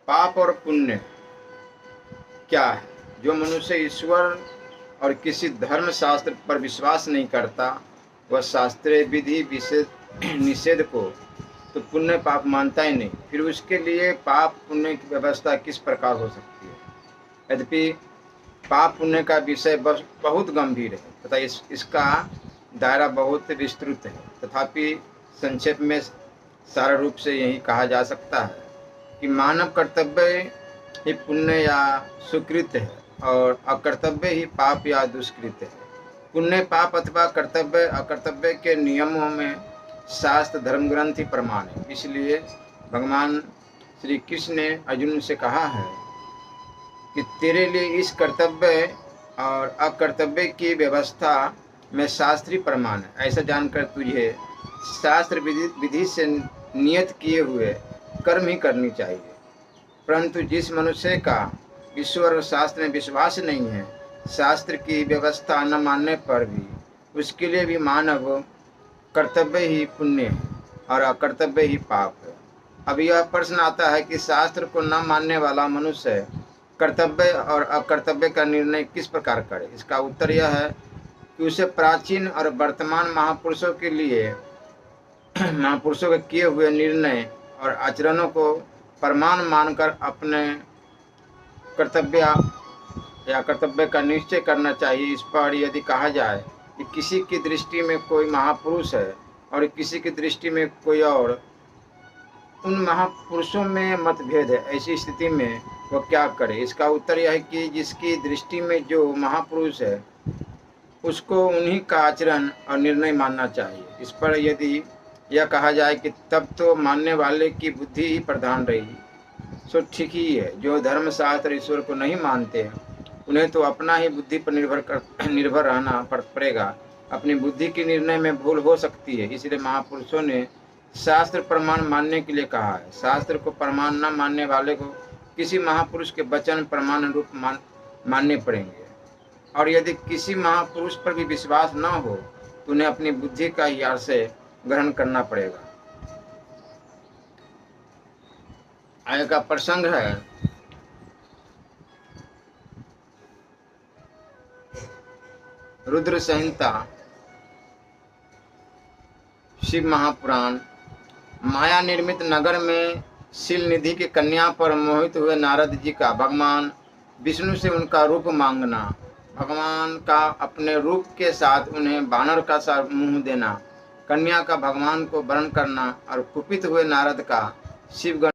पाप और पुण्य क्या है? जो मनुष्य ईश्वर और किसी धर्म शास्त्र पर विश्वास नहीं करता, वह शास्त्रीय विधि निषेध को तो पुण्य पाप मानता ही नहीं। फिर उसके लिए पाप पुण्य की व्यवस्था किस प्रकार हो सकती है? यद्यपि पाप पुण्य का विषय बहुत गंभीर है तथा इसका दायरा बहुत विस्तृत है, तथापि संक्षेप में सारा रूप से यही कहा जा सकता है कि मानव कर्तव्य ही पुण्य या सुकृत है और अकर्तव्य ही पाप या दुष्कृत है। पुण्य पाप अथवा कर्तव्य अकर्तव्य के नियमों में शास्त्र धर्म ग्रंथ ही प्रमाण है। इसलिए भगवान श्री कृष्ण ने अर्जुन से कहा है कि तेरे लिए इस कर्तव्य और अकर्तव्य की व्यवस्था में शास्त्रीय प्रमाण है। ऐसा जानकर तुझे शास्त्र विधि से नियत किए हुए कर्म ही करनी चाहिए। परंतु जिस मनुष्य का ईश्वर और शास्त्र में विश्वास नहीं है, शास्त्र की व्यवस्था न मानने पर भी उसके लिए भी मानव कर्तव्य ही पुण्य है और अकर्तव्य ही पाप है। अब यह प्रश्न आता है कि शास्त्र को न मानने वाला मनुष्य कर्तव्य और अकर्तव्य का निर्णय किस प्रकार करे? इसका उत्तर यह है कि उसे प्राचीन और वर्तमान महापुरुषों के किए हुए निर्णय और आचरणों को प्रमाण मानकर अपने कर्तव्य या कर्तव्य का निश्चय करना चाहिए। इस पर यदि कहा जाए कि किसी की दृष्टि में कोई महापुरुष है और किसी की दृष्टि में कोई और, उन महापुरुषों में मतभेद है, ऐसी स्थिति में वह क्या करे? इसका उत्तर यह है कि जिसकी दृष्टि में जो महापुरुष है उसको उन्हीं का आचरण और निर्णय मानना चाहिए। इस पर यदि यह कहा जाए कि तब तो मानने वाले की बुद्धि ही प्रधान रही, सो ठीक ही है। जो धर्मशास्त्र ईश्वर को नहीं मानते उन्हें तो अपना ही बुद्धि पर निर्भर रहना पड़ेगा। अपनी बुद्धि के निर्णय में भूल हो सकती है, इसलिए महापुरुषों ने शास्त्र प्रमाण मानने के लिए कहा है। शास्त्र को प्रमाण न मानने वाले को किसी महापुरुष के वचन प्रमाण रूप मानने पड़ेंगे, और यदि किसी महापुरुष पर भी विश्वास न हो तो उन्हें अपनी बुद्धि का ही आश्रय ग्रहण करना पड़ेगा। आगे का प्रसंग है रुद्र संहिता, शिव महापुराण। माया निर्मित नगर में शील निधि की कन्या पर मोहित हुए नारद जी का भगवान विष्णु से उनका रूप मांगना, भगवान का अपने रूप के साथ उन्हें बानर का सा मुंह देना, कन्या का भगवान को वरण करना और कुपित हुए नारद का शिवगण